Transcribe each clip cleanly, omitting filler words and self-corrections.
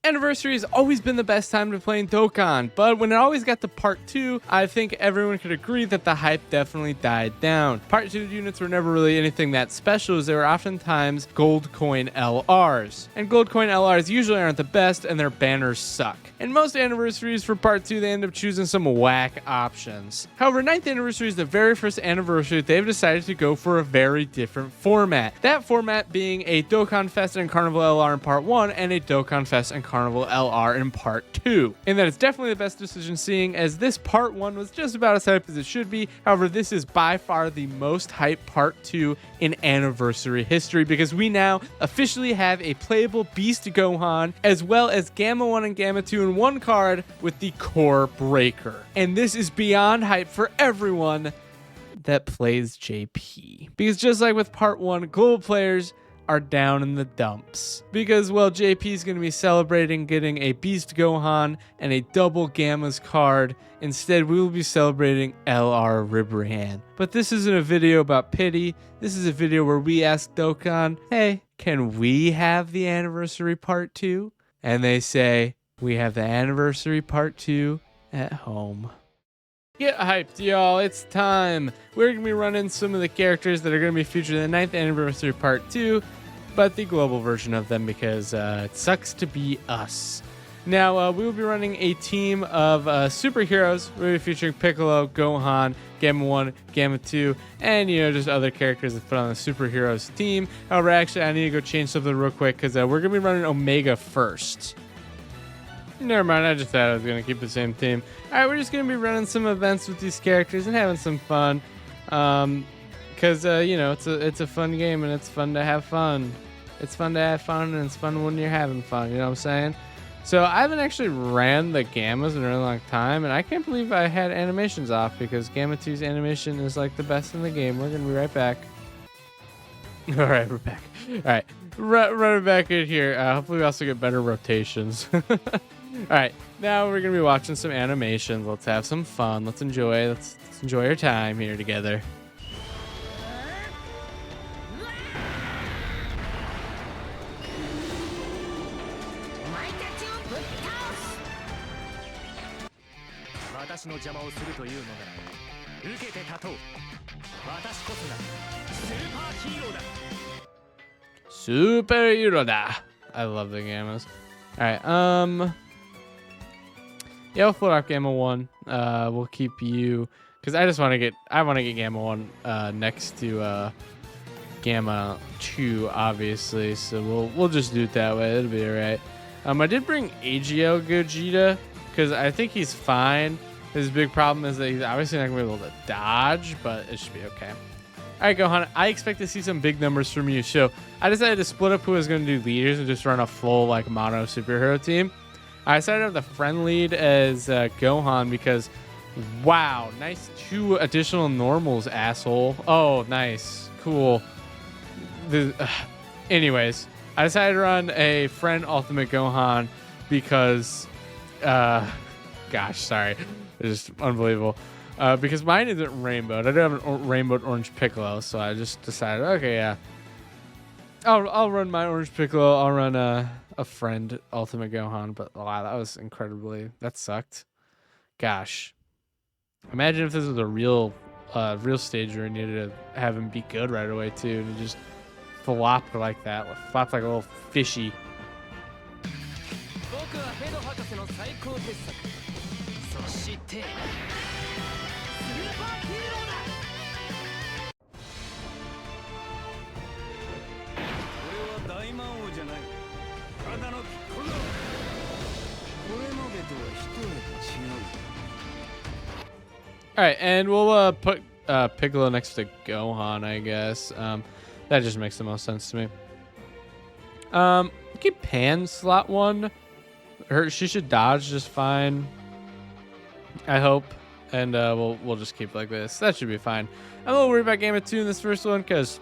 Anniversary has always been the best time to play in Dokkan, but when it always got to Part 2, I think everyone could agree that the hype definitely died down. Part 2 units were never really anything that special, as they were oftentimes gold coin LRs. And gold coin LRs usually aren't the best, and their banners suck. In most anniversaries for Part 2, they end up choosing some whack options. However, 9th anniversary is the very first anniversary they've decided to go for a very different format. That format being a Dokkan Fest and Carnival LR in Part 1 and a Dokkan Fest and Carnival LR in Part 2. And that is definitely the best decision, seeing as this Part 1 was just about as hyped as it should be. However, this is by far the most hyped Part 2 in anniversary history, because we now officially have a playable Beast Gohan as well as Gamma 1 and Gamma 2 in one card with the Core Breaker. And this is beyond hype for everyone that plays JP, because just like with Part 1, global players are down in the dumps because, well, JP is going to be celebrating getting a Beast Gohan and a double Gammas card. Instead, we will be celebrating LR Ribrian. But this isn't a video about pity. This is a video where we ask Dokkan, hey, can we have the anniversary Part 2? And they say, we have the anniversary Part 2 at home. Get hyped, y'all. It's time. We're going to be running some of the characters that are going to be featured in the 9th anniversary Part 2, but the global version of them, because it sucks to be us. Now, we will be running a team of superheroes. We'll be featuring Piccolo, Gohan, Gamma 1, Gamma 2, and, just other characters that put on the superheroes team. However, actually, I need to go change something real quick, because we're going to be running Omega first. Never mind, I just thought I was going to keep the same team. Alright, we're just going to be running some events with these characters and having some fun. Because, it's a fun game and it's fun to have fun. It's fun to have fun and it's fun when you're having fun, you know what I'm saying? So I haven't actually ran the Gammas in a really long time, and I can't believe I had animations off, because Gamma 2's animation is like the best in the game. We're going to be right back. Alright, we're back. Alright, running back in here. Hopefully we also get better rotations. Alright, now we're going to be watching some animations. Let's have some fun. Let's enjoy our time here together. Superhero da. I love the Gammas. Alright, yeah, we'll float off Gamma 1. We'll keep you, because I want to get Gamma 1 next to Gamma 2, obviously. So we'll just do it that way. It'll be alright. I did bring AGL Gogeta, because I think he's fine. His big problem is that he's obviously not going to be able to dodge, but it should be okay. Alright, Gohan, I expect to see some big numbers from you. So I decided to split up who was going to do leaders and just run a full mono superhero team. I decided to have the friend lead as Gohan, because, wow, nice 2 additional normals, asshole. Oh, nice. Cool. Anyways, I decided to run a friend Ultimate Gohan because, gosh, sorry. It's just unbelievable. Because mine isn't rainbowed. I do have a rainbowed orange Piccolo, so I just decided, okay, yeah. I'll run my orange Piccolo. I'll run a friend Ultimate Gohan. But wow, that sucked. Gosh, imagine if this was a real stage where I needed to have him be good right away too, and he just flopped like that, flopped like a little fishy. Alright, and we'll put Piccolo next to Gohan, I guess. That just makes the most sense to me. Keep Pan slot 1. She should dodge just fine, I hope. And we'll just keep like this. That should be fine. I'm a little worried about Gamma 2 in this first one, because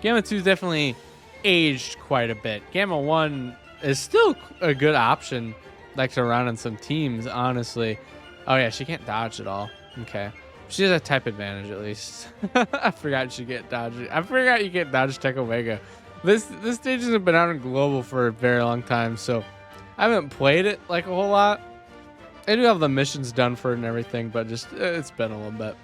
Gamma 2's definitely aged quite a bit. Gamma 1 is still a good option, to run on some teams, honestly. Oh yeah, she can't dodge at all. Okay. She has a type advantage at least. I forgot she can't dodge. I forgot you can't dodge Tech Omega. This stage hasn't been out in global for a very long time, so I haven't played it like a whole lot. I do have the missions done for it and everything, but just it's been a little bit.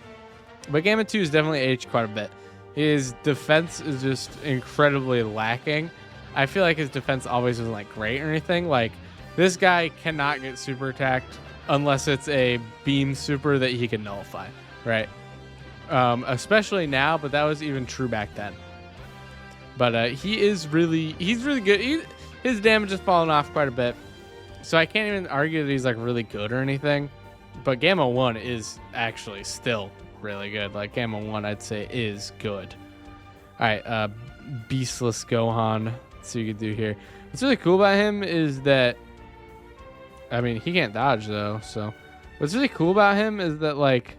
But Gamma 2 is definitely aged quite a bit. His defense is just incredibly lacking. I feel like his defense always wasn't like great or anything. Like this guy cannot get super attacked unless it's a beam super that he can nullify, right? Especially now, but that was even true back then. But he's really good. His damage has fallen off quite a bit, so I can't even argue that he's like really good or anything. But Gamma 1 is actually still really good. Like Gamma 1, I'd say is good. All right, Beastless Gohan. Let's see what you can do here. What's really cool about him is that, I mean, he can't dodge though. So what's really cool about him is that like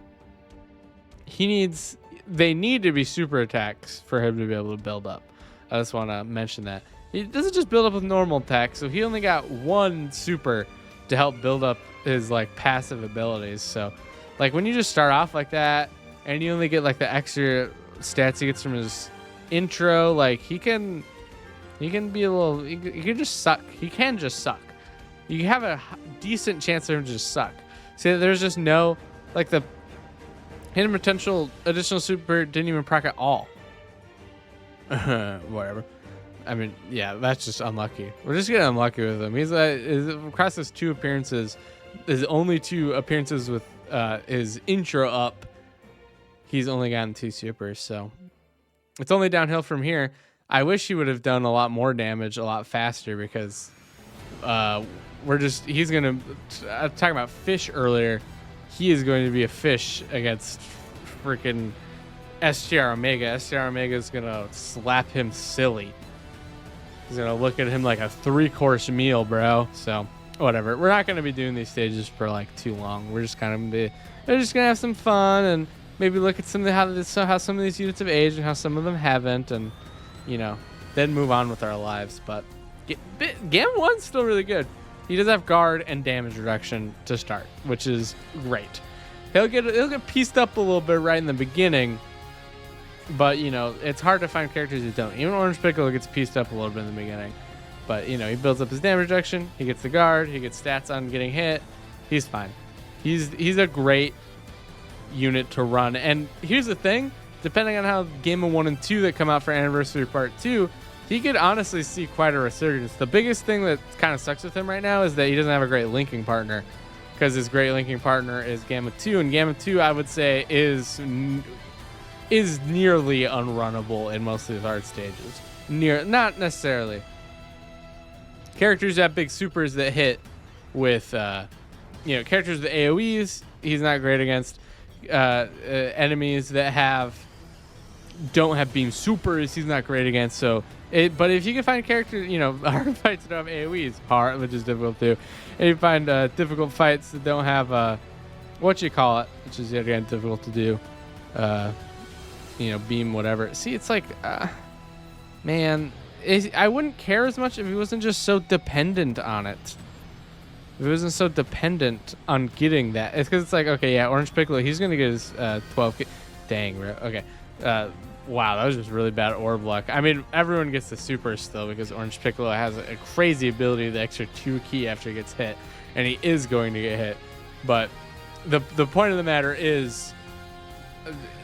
they need to be super attacks for him to be able to build up. I just want to mention that. He doesn't just build up with normal attack, so he only got one super to help build up his like passive abilities. So like when you just start off like that and you only get like the extra stats he gets from his intro, like he can be a little, he can just suck. He can just suck. You have a decent chance of him to just suck. See, there's just no, like the hidden potential additional super didn't even proc at all. Whatever. I mean, yeah, that's just unlucky. We're just getting unlucky with him. He's across his two appearances, his only two appearances with his intro up, he's only gotten 2 supers, so it's only downhill from here. I wish he would have done a lot more damage a lot faster because he's gonna talking about fish earlier. He is going to be a fish against freaking STR Omega. STR Omega is gonna slap him silly. He's gonna look at him like a 3-course meal, bro. So whatever. We're not gonna be doing these stages for like too long. We're just they're just gonna have some fun and maybe look at how some of these units have aged and how some of them haven't, and you know, then move on with our lives. But Gamma 1's still really good. He does have guard and damage reduction to start, which is great. He'll get pieced up a little bit right in the beginning. But, you know, it's hard to find characters who don't. Even Orange Piccolo gets pieced up a little bit in the beginning. But, you know, he builds up his damage reduction. He gets the guard. He gets stats on getting hit. He's fine. He's a great unit to run. And here's the thing. Depending on how Gamma 1 and 2 that come out for Anniversary Part 2, he could honestly see quite a resurgence. The biggest thing that kind of sucks with him right now is that he doesn't have a great linking partner. Because his great linking partner is Gamma 2. And Gamma 2, I would say, is nearly unrunnable in most of his art stages. Not necessarily. Characters that have big supers that hit with, characters with AoEs, he's not great against. Enemies that don't have beam supers, he's not great against. But if you can find characters, hard fights that don't have AoEs, hard, which is difficult too. And you find difficult fights that don't have, which is yet again difficult to do. Beam, whatever. See, it's like, man, I wouldn't care as much if he wasn't just so dependent on it. If he wasn't so dependent on getting that. It's because it's like, okay, yeah, Orange Piccolo, he's going to get his 12. Dang, bro. Okay. Wow, that was just really bad orb luck. I mean, everyone gets the super still because Orange Piccolo has a crazy ability, the extra 2 key after he gets hit. And he is going to get hit. But the point of the matter is,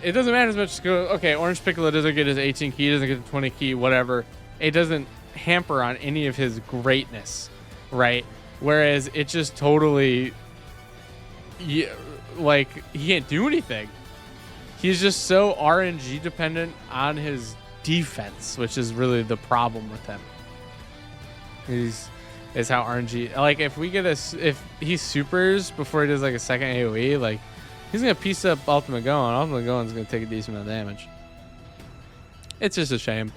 it doesn't matter as much to go, okay, Orange Piccolo doesn't get his 18 key, doesn't get the 20 key, whatever. It doesn't hamper on any of his greatness, right? Whereas it just totally, he can't do anything. He's just so RNG dependent on his defense, which is really the problem with him. Is how RNG, like if he supers before he does like a second AoE, like he's going to piece up Ultimate Gohan. Ultimate Gohan's going to take a decent amount of damage. It's just a shame.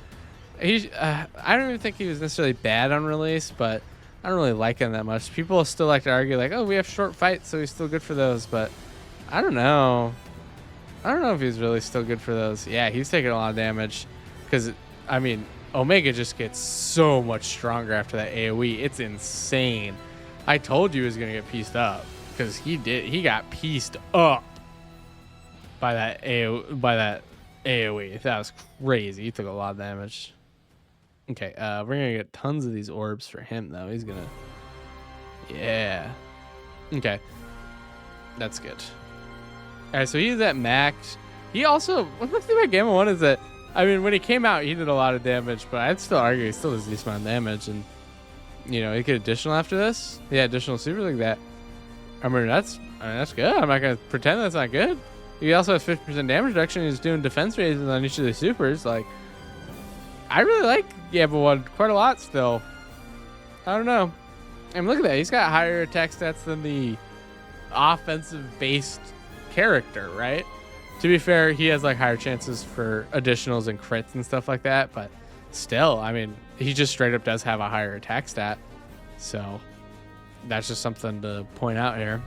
I don't even think he was necessarily bad on release, but I don't really like him that much. People still like to argue like, oh, we have short fights, so he's still good for those. But I don't know. I don't know if he's really still good for those. Yeah, he's taking a lot of damage. Because, I mean, Omega just gets so much stronger after that AoE. It's insane. I told you he was going to get pieced up. Because he did. He got pieced up by that AoE. That was crazy. He took a lot of damage. Okay, we're going to get tons of these orbs for him, though. He's going to Yeah. Okay. That's good. All right, so he's at max. He also, one thing about Gamma 1 is that, I mean, when he came out, he did a lot of damage, but I'd still argue he still does a decent amount of damage. And, you know, he get additional after this. Yeah, additional super like that. I mean, that's good. I'm not going to pretend that's not good. He also has 50% damage reduction. He's doing defense raises on each of the supers. Like, I really like Gamma 1 quite a lot still. I don't know. I mean, look at that. He's got higher attack stats than the offensive-based character, right? To be fair, he has like higher chances for additionals and crits and stuff like that, but still, I mean, he just straight up does have a higher attack stat. So that's just something to point out here.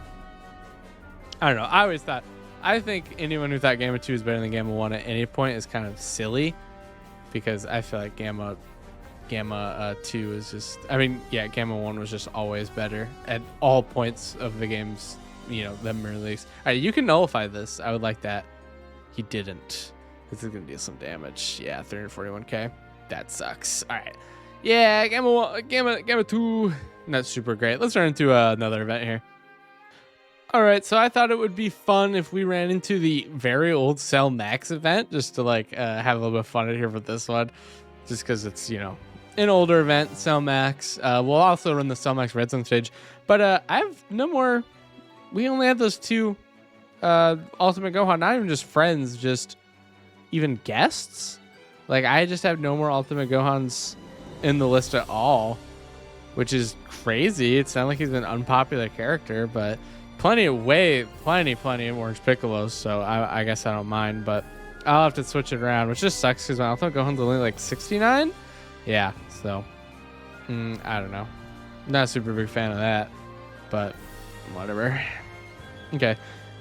I don't know. I think anyone who thought Gamma 2 is better than Gamma 1 at any point is kind of silly, because I feel like Gamma 2 is just, I mean, yeah, Gamma 1 was just always better at all points of the games, you know, them release. All right, you can nullify this. I would like that. He didn't. This is gonna deal some damage. Yeah, 341k. That sucks. All right. Yeah, Gamma 2. Not super great. Let's run into another event here. All right, so I thought it would be fun if we ran into the very old Cell Max event, just to like have a little bit of fun here for this one, just because it's, you know, an older event, Cell Max. We'll also run the Cell Max Red Zone stage, but I have no more. We only have those two Ultimate Gohan, not even just friends, just even guests. Like, I just have no more Ultimate Gohans in the list at all, which is crazy. It's not like he's an unpopular character, but plenty of Orange Piccolos, so I guess I don't mind, but I'll have to switch it around, which just sucks because my Ultimate Gohan's only like 69. Yeah, so I don't know. Not a super big fan of that, but whatever. Okay.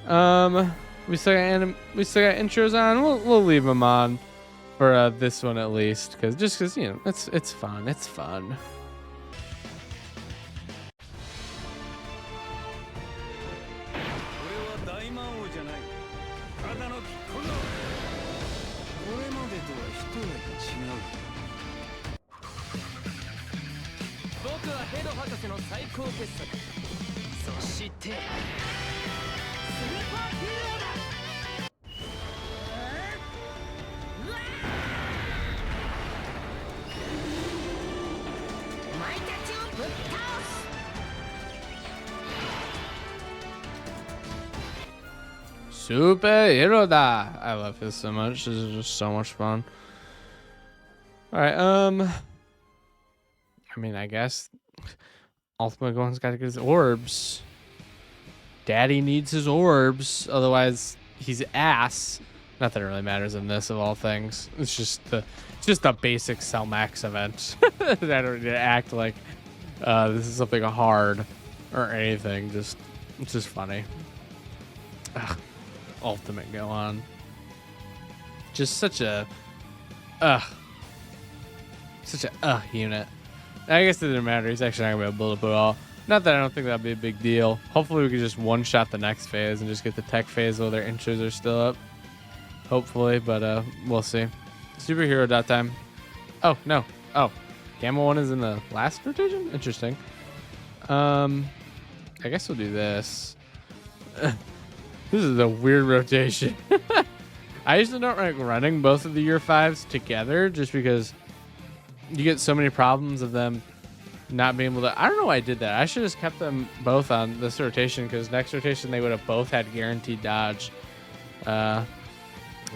We still got intros on. We'll leave them on for this one at least, because you know, it's fun. It's fun. Superhero da. I love this so much. This is just so much fun. All right. I mean, I guess Ultimate Gohan's got to get his orbs. Daddy needs his orbs, otherwise he's ass. Not that it really matters in this of all things. It's just the basic Cell Max event. I don't need to act like this is something hard or anything. It's just funny. Ugh. Ultimate Gohan. Just such a unit. I guess it didn't matter. He's actually not gonna be able to put it all. Not that I don't think that'd be a big deal. Hopefully we could just one-shot the next phase and just get the tech phase while their intros are still up. Hopefully, but we'll see. Superhero dot time. Oh no. Oh, Gamma 1 is in the last rotation? Interesting. I guess we'll do this. This is a weird rotation. I usually don't like running both of the year 5s together just because you get so many problems of them not being able to. I don't know why I did that. I should have just kept them both on this rotation, because next rotation they would have both had guaranteed dodge.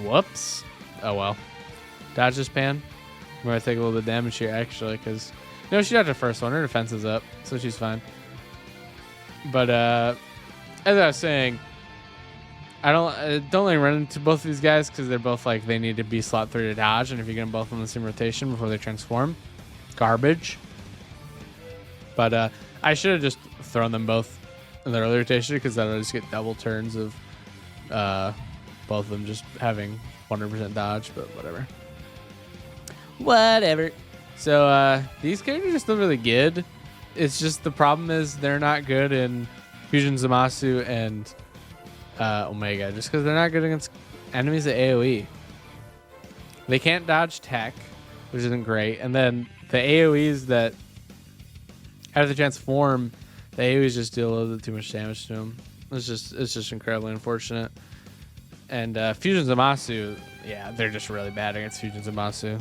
Whoops. Oh well. Dodge this pan. I'm going to take a little bit of damage here actually, because no, she dodged the first one. Her defense is up, so she's fine. But as I was saying, I don't like run into both of these guys because they're both like they need to be slot 3 to dodge, and if you get them both on the same rotation before they transform, garbage. But I should have just thrown them both in the early rotation, because then I'll just get double turns of both of them just having 100% dodge. But whatever. So these characters are still really good. It's just the problem is they're not good in Fusion Zamasu and Omega, just because they're not good against enemies at AoE. They can't dodge tech, which isn't great, and then the AoEs that have the transform, They always just do a little bit too much damage to him. It's just incredibly unfortunate. And Fusion Zamasu, yeah, they're just really bad against Fusion Zamasu.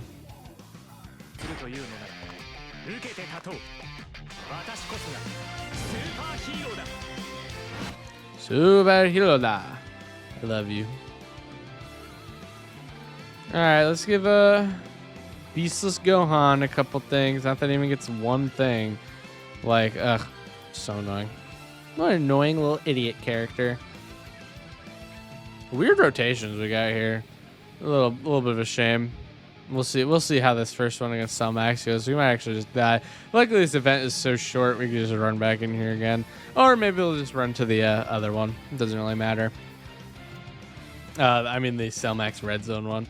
Superhero da. I love you. Alright, let's give Beastless Gohan a couple things. Not that he even gets one thing. Like, ugh, so annoying. What an annoying little idiot character. Weird rotations we got here. A little bit of a shame. We'll see how this first one against Cellmax goes. We might actually just die. Luckily, this event is so short, we can just run back in here again. Or maybe we'll just run to the other one. It doesn't really matter. I mean the Cellmax Red Zone one.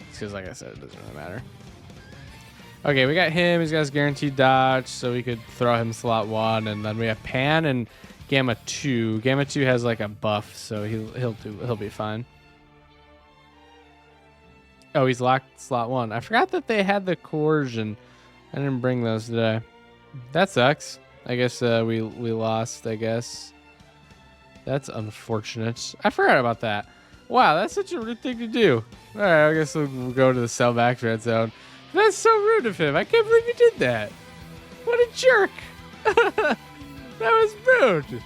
It's because, like I said, it doesn't really matter. Okay, we got him. He's got his guaranteed dodge, so we could throw him slot 1. And then we have Pan and Gamma 2. Gamma 2 has like a buff, so he'll be fine. Oh, he's locked slot 1. I forgot that they had the coercion. I didn't bring those today. That sucks. I guess we lost, I guess. That's unfortunate. I forgot about that. Wow, that's such a rude thing to do. All right, I guess we'll go to the Cellmax Red Zone. That's so rude of him. I can't believe he did that. What a jerk. That was rude.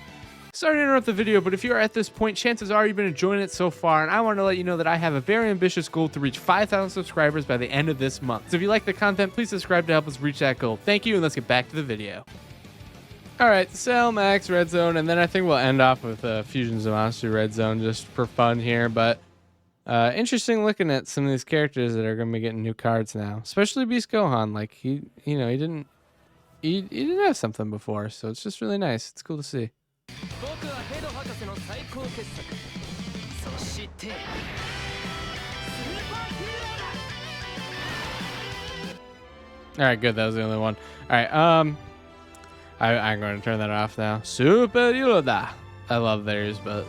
Sorry to interrupt the video, but if you're at this point, chances are you've been enjoying it so far, and I want to let you know that I have a very ambitious goal to reach 5,000 subscribers by the end of this month. So if you like the content, please subscribe to help us reach that goal. Thank you, and let's get back to the video. Alright, Cellmax Red Zone, and then I think we'll end off with Fusion Zamasu Red Zone just for fun here, but interesting looking at some of these characters that are going to be getting new cards now, especially Beast Gohan. Like, he didn't have something before, so it's just really nice. It's cool to see. Alright, good. That was the only one. Alright, I'm going to turn that off now. Super Yoda. I love theirs, but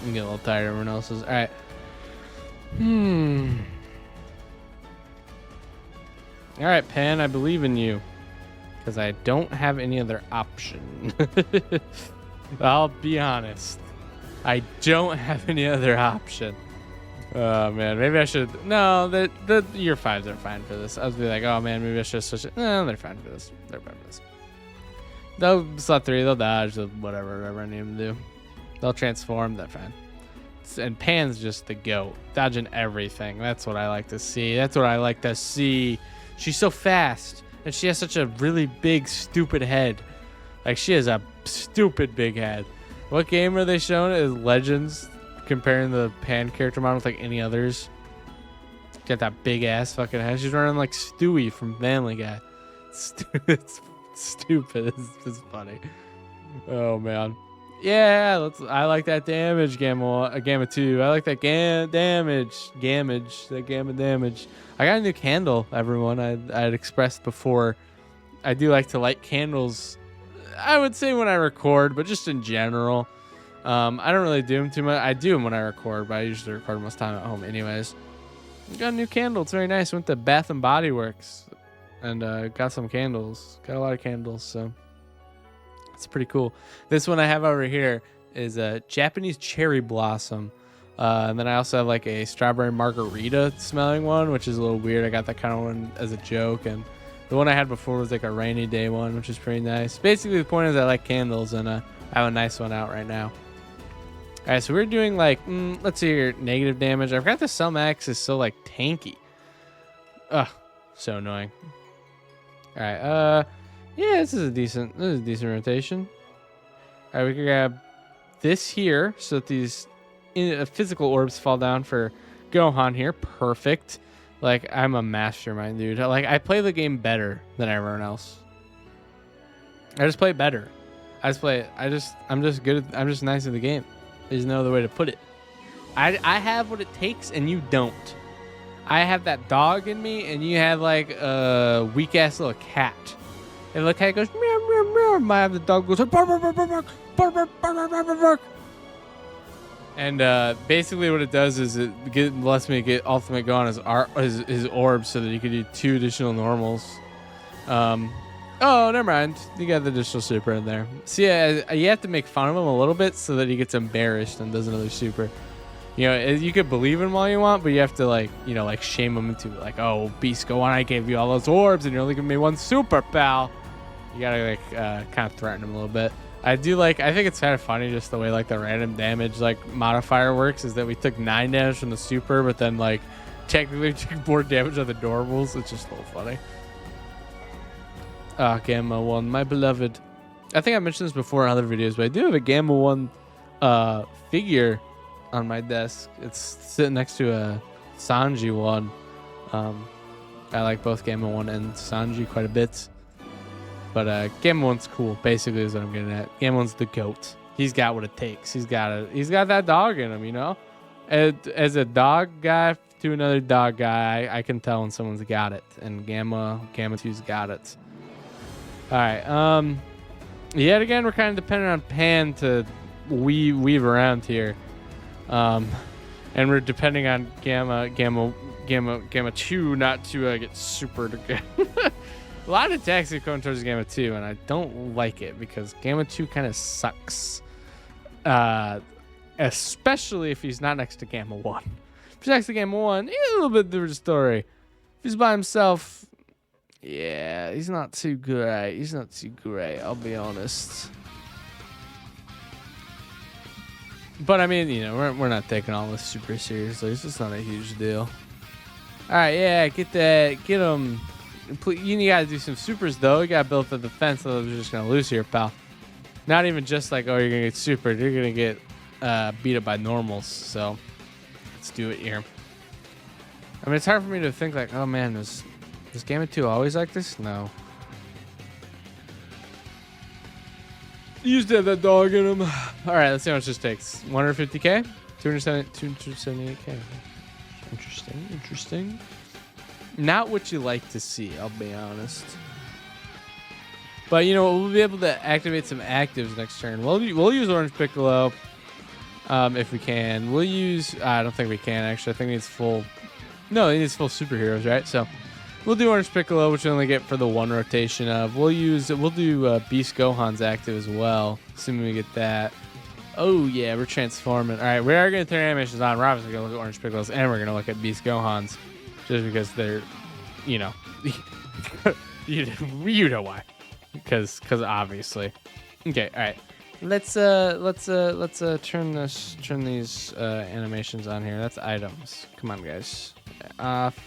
I'm getting a little tired of everyone else's. Alright. Alright, Pan, I believe in you. Because I don't have any other option. I'll be honest. I don't have any other option. Oh, man. Maybe I should... No, the year 5s are fine for this. I was be like, oh, man, maybe I should switch it. No, they're fine for this. They're fine for this. They'll slot 3. They'll dodge. They'll whatever I need them to do. They'll transform. They're fine. And Pan's just the GOAT. Dodging everything. That's what I like to see. That's what I like to see. She's so fast. And she has such a really big, stupid head. Like, she has a stupid big head. What game are they showing? Is Legends comparing the Pan character model with, like, any others? Got that big-ass fucking head. She's running like Stewie from Family Guy. It's stupid. It's funny. Oh, man. Yeah, I like that damage, Gamma 2. I like that damage. That Gamma damage. I got a new candle, everyone. I had expressed before. I do like to light candles, I would say when I record, but just in general. I don't really do them too much. I do them when I record, but I usually record most time at home anyways. Got a new candle. It's very nice. Went to Bath and Body Works and got some candles. Got a lot of candles, so it's pretty cool. This one I have over here is a Japanese cherry blossom. And then I also have like a strawberry margarita smelling one, which is a little weird. I got that kind of one as a joke. And the one I had before was like a rainy day one, which is pretty nice. Basically, the point is I like candles, and I have a nice one out right now. All right, so we're doing like, let's see here, negative damage. I forgot the Cellmax is so like tanky. Ugh, so annoying. All right, yeah, this is a decent rotation. All right, we can grab this here so that these physical orbs fall down for Gohan here. Perfect. Like, I'm a mastermind, dude. Like, I play the game better than everyone else. I just play better. I'm just good. I'm just nice at the game. There's no other way to put it. I have what it takes, and you don't. I have that dog in me, and you have like a weak ass little cat. And the cat goes meow meow meow. I have the dog goes bark bark bark bark bark bark bark bark bark bark. And basically, what it does is it lets me get ultimate go on his orb, so that you can do 2 additional normals. Oh, never mind. You got the additional super in there. See, you have to make fun of him a little bit so that he gets embarrassed and does another super. You know, you could believe him all you want, but you have to, like, you know, like shame him into it. Like, oh, Beast, go on. I gave you all those orbs and you're only giving me one super, pal. You gotta, like, kind of threaten him a little bit. I think it's kind of funny just the way, like, the random damage, like, modifier works is that we took 9 damage from the super, but then, like, technically took more damage on the normals. It's just a little funny. Ah, Gamma 1, my beloved. I think I mentioned this before in other videos, but I do have a Gamma 1 figure on my desk. It's sitting next to a Sanji 1. I like both Gamma 1 and Sanji quite a bit. But Gamma 1's cool, basically, is what I'm getting at. Gamma 1's the GOAT. He's got what it takes. He's got that dog in him, you know? As a dog guy to another dog guy, I can tell when someone's got it. And Gamma 2's got it. Alright, yet again, we're kind of dependent on Pan to weave around here. And we're depending on Gamma 2 not to get supered again. A lot of attacks are going towards Gamma 2, and I don't like it because Gamma 2 kind of sucks. Especially if he's not next to Gamma 1. If he's next to Gamma 1, he's a little bit different story. If he's by himself, yeah, he's not too great. He's not too great, I'll be honest. But I mean, you know, we're not taking all this super seriously. It's just not a huge deal. All right, yeah, get him. You gotta do some supers though. You gotta build the defense, otherwise we're just gonna lose here, pal. Not even just like, oh, you're gonna get supered. You're gonna get beat up by normals. So let's do it here. I mean, it's hard for me to think like, oh man, is Gamma 2 always like this? No. You used to have that dog in him. All right, let's see how much this takes. 150k, 278k. Interesting. Not what you like to see, I'll be honest. But you know, we'll be able to activate some actives next turn. We'll use Orange Piccolo if we can. We'll use. I don't think we can actually. I think it needs full. No, it needs full superheroes, right? So we'll do Orange Piccolo, which we only get for the one rotation of. We'll do Beast Gohan's active as well, assuming we get that. Oh yeah, we're transforming. All right, we are going to turn animations on. We're obviously going to look at Orange Piccolos, and we're going to look at Beast Gohan's, just because they're, you know, you know why, because obviously. Okay, all right. Let's turn these animations on here. That's items. Come on, guys. Off.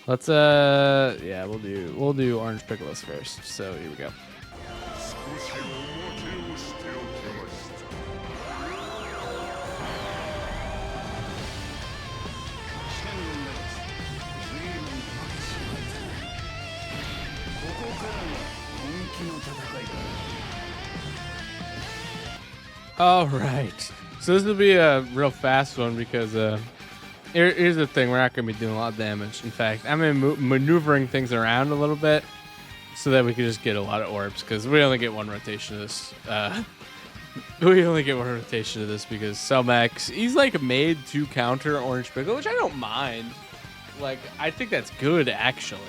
Let's yeah, we'll do Orange Piccolos first. So here we go. All right, so this will be a real fast one because here's the thing: we're not going to be doing a lot of damage. In fact, I'm maneuvering things around a little bit so that we can just get a lot of orbs, because we only get one rotation of this. We only get one rotation of this because Selmax, he's like made to counter Orange Piccolo, which I don't mind. Like, I think that's good actually,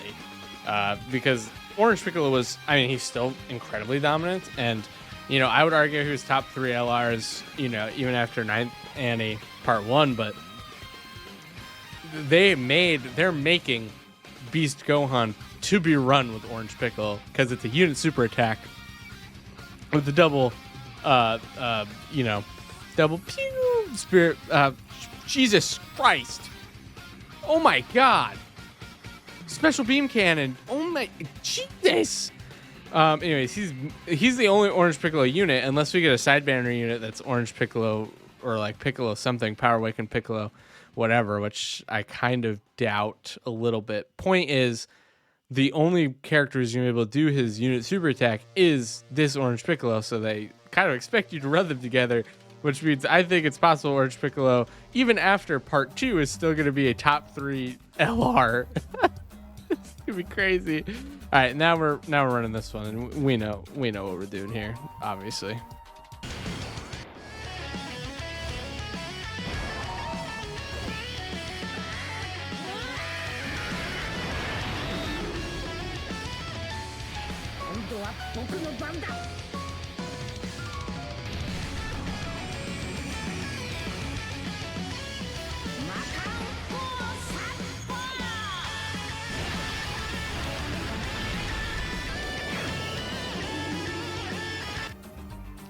because Orange Piccolo was, I mean, he's still incredibly dominant, and you know, I would argue he was top 3 LRs, you know, even after 9th Annie Part 1, but they're making Beast Gohan to be run with Orange Piccolo because it's a unit super attack with the double, you know, double pew spirit. Jesus Christ! Oh my God! Special beam cannon! Oh my Jesus! Anyways, he's the only Orange Piccolo unit, unless we get a side banner unit that's Orange Piccolo or like Piccolo something, Power Awakened Piccolo, whatever, which I kind of doubt a little bit. Point is, the only character who's going to be able to do his unit super attack is this Orange Piccolo, so they kind of expect you to run them together, which means I think it's possible Orange Piccolo, even after Part 2, is still going to be a top 3 LR. It's going to be crazy. All right, now we're running this one, and we know what we're doing here, obviously.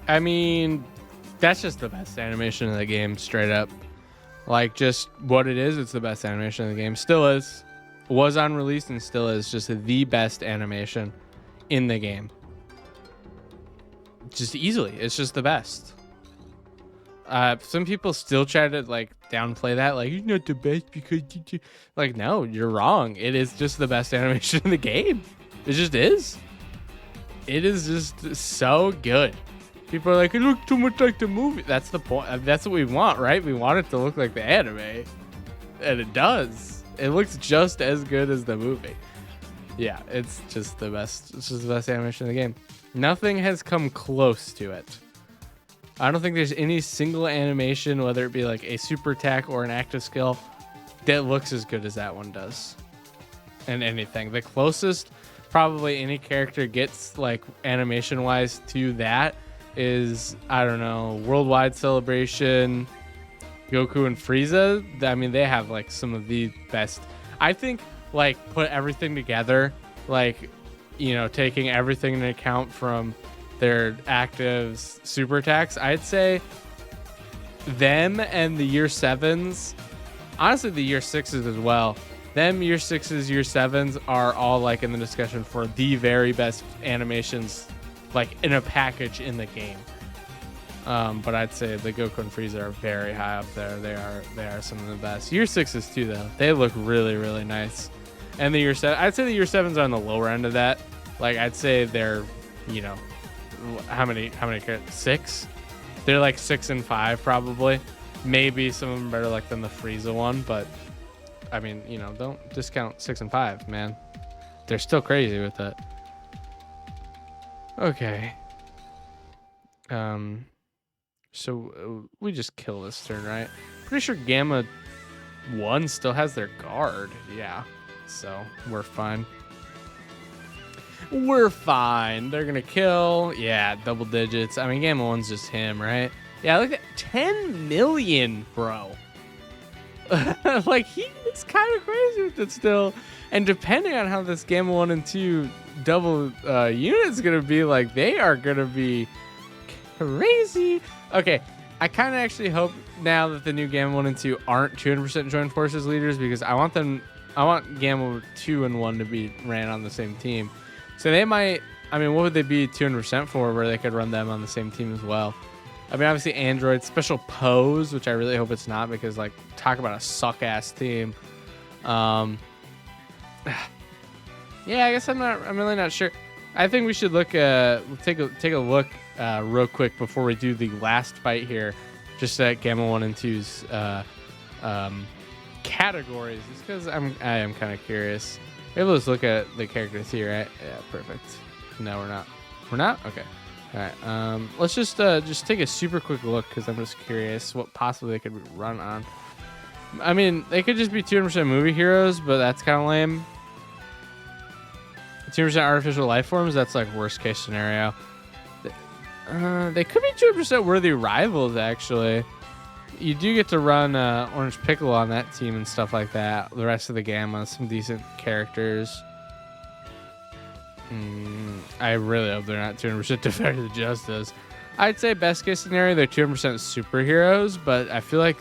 I mean, that's just the best animation in the game, straight up. Like, just what it is, it's the best animation in the game. Still is. Was on release and still is just the best animation in the game. Just easily. It's just the best. Some people still try to, like, downplay that. Like, you're not the best because you... Like, no, you're wrong. It is just the best animation in the game. It just is. It is just so good. People are like, it looks too much like the movie. That's the point. That's what we want, right? We want it to look like the anime. And it does. It looks just as good as the movie. Yeah, it's just the best. It's just the best animation in the game. Nothing has come close to it. I don't think there's any single animation, whether it be like a super attack or an active skill, that looks as good as that one does. And anything. The closest probably any character gets, like, animation-wise to that is, I don't know, Worldwide Celebration, Goku and Frieza. I mean, they have, like, some of the best. I think, like, put everything together, like, you know, taking everything into account from their actives, super attacks, I'd say them and the year 7s, honestly the year 6s as well, them year 6s, year 7s are all, like, in the discussion for the very best animations, like, in a package in the game. But I'd say the Goku and Frieza are very high up there. They are some of the best. Year 6s too, though. They look really, really nice. And the year 7, I'd say the year 7s are on the lower end of that. Like, I'd say they're, you know, how many 6? They're like 6 and 5 probably. Maybe some of them better like than the Frieza one, but I mean, you know, don't discount 6 and 5, man. They're still crazy with it. Okay. So we just kill this turn, right? Pretty sure Gamma 1 still has their guard. Yeah. So we're fine. We're fine. They're gonna kill. Yeah, double digits. I mean, Gamma 1's just him, right? Yeah, look at 10 million, bro. Like, he is kind of crazy with it still. And depending on how this Gamma 1 and 2 double unit's gonna be, like, they are gonna be crazy. Okay, I kind of actually hope now that the new Gamma 1 and 2 aren't 200% joint forces leaders, because I want Gamma 2 and 1 to be ran on the same team. So they might, I mean, what would they be 200% for where they could run them on the same team as well? I mean, obviously Android, special pose, which I really hope it's not, because, like, talk about a suck-ass team. Yeah, I guess I'm really not sure. I think we should look, take a look real quick before we do the last fight here, just at Gamma 1 and 2's categories, just because I am kind of curious. Maybe let's look at the characters here, right? Yeah, perfect. No, we're not. We're not? Okay. All right. Let's just take a super quick look, because I'm just curious what possibly they could run on. I mean, they could just be 200% movie heroes, but that's kind of lame. 200% artificial life forms, that's like worst case scenario. They could be 200% worthy rivals, actually. You do get to run Orange Piccolo on that team and stuff like that. The rest of the Gamma, some decent characters. I really hope they're not 200% Defender of Justice. I'd say best case scenario, they're 200% superheroes, but I feel like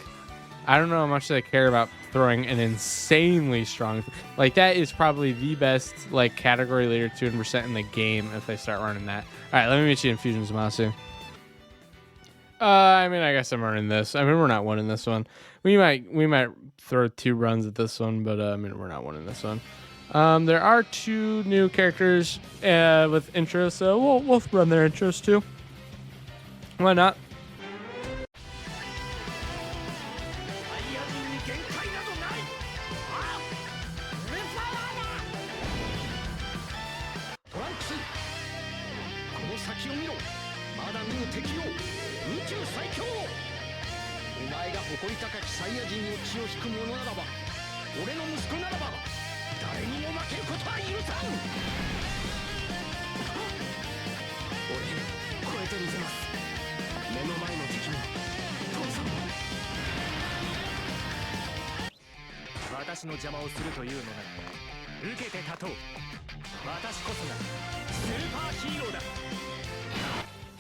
I don't know how much they care about throwing an insanely strong. Like, that is probably the best, like, category leader 200% in the game if they start running that. All right, let me meet you in Fusion Zamasu. I mean, I guess I'm earning this. I mean, we're not winning this one. We might throw 2 runs at this one, but I mean, we're not winning this one. There are 2 new characters with intros, so we'll run their intros too. Why not?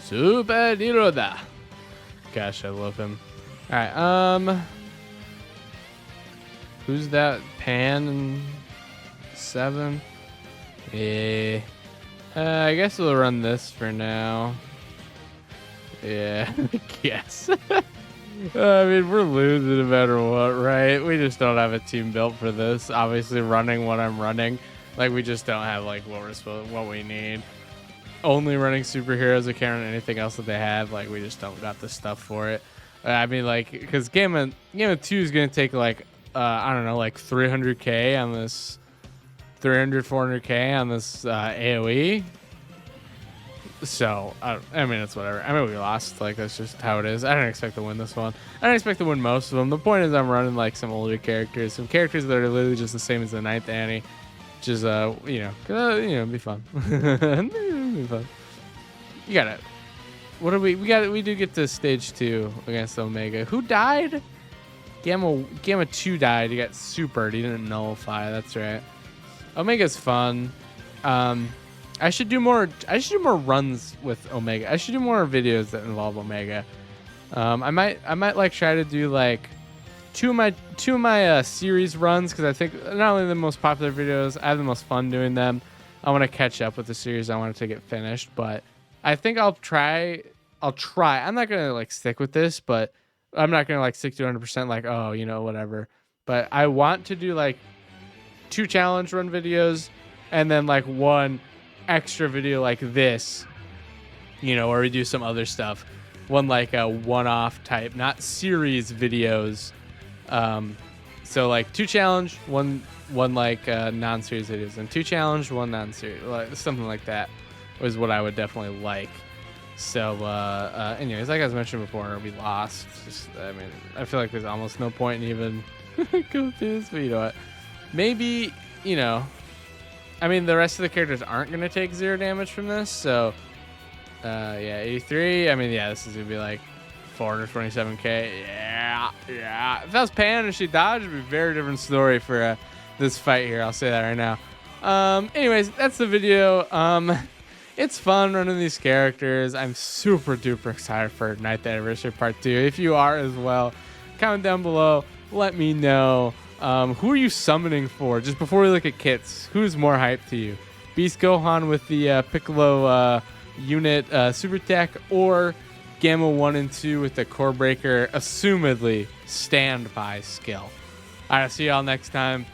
Super hero da. Gosh, I love him. All right, who's that? Pan and 7? Yeah. I guess we'll run this for now. Yeah, I guess. I mean, we're losing no matter what, right? We just don't have a team built for this. Obviously, running what I'm running, like we just don't have like what we need. Only running superheroes, I can't run anything else that they have. Like we just don't got the stuff for it. I mean, like, because Game of 2 is gonna take like I don't know, like 300k on this, 400k on this AOE. So I mean, it's whatever. I mean, we lost. Like that's just how it is. I didn't expect to win this one. I didn't expect to win most of them. The point is, I'm running like some older characters, some characters that are literally just the same as the 9th Annie, which is be fun. Be fun. You got it. What do we do get to stage 2 against Omega. Who died? Gamma 2 died. He got supered. He didn't nullify. That's right. Omega's fun. I should do more runs with Omega. I should do more videos that involve Omega. I might like try to do like two of my series runs, because I think not only the most popular videos, I have the most fun doing them. I want to catch up with the series. I want to get finished, but I think I'll try. I'm not gonna like stick with this, but I'm not gonna like stick to 100%. Like, oh, whatever. But I want to do like 2 challenge run videos, and then like 1 extra video like this, where we do some other stuff. One like a one-off type, not series videos. So like 2 challenge, one like non-series videos, and 2 challenge, 1 non-series, like something like that was what I would definitely like. So anyways, like I was mentioning before, we lost. I mean, I feel like there's almost no point in even going through this, but you know what? Maybe, I mean, the rest of the characters aren't going to take 0 damage from this, so yeah, 83. I mean, yeah, this is going to be like 427k. Yeah. If that was Pan and she dodged, it would be a very different story for this fight here. I'll say that right now. Anyways, that's the video. It's fun running these characters. I'm super duper excited for 9th Anniversary Part 2. If you are as well, comment down below. Let me know. Who are you summoning for? Just before we look at kits, who's more hyped to you? Beast Gohan with the Piccolo unit super attack, or Gamma 1 and 2 with the Core Breaker, assumedly standby skill? All right, I'll see y'all next time.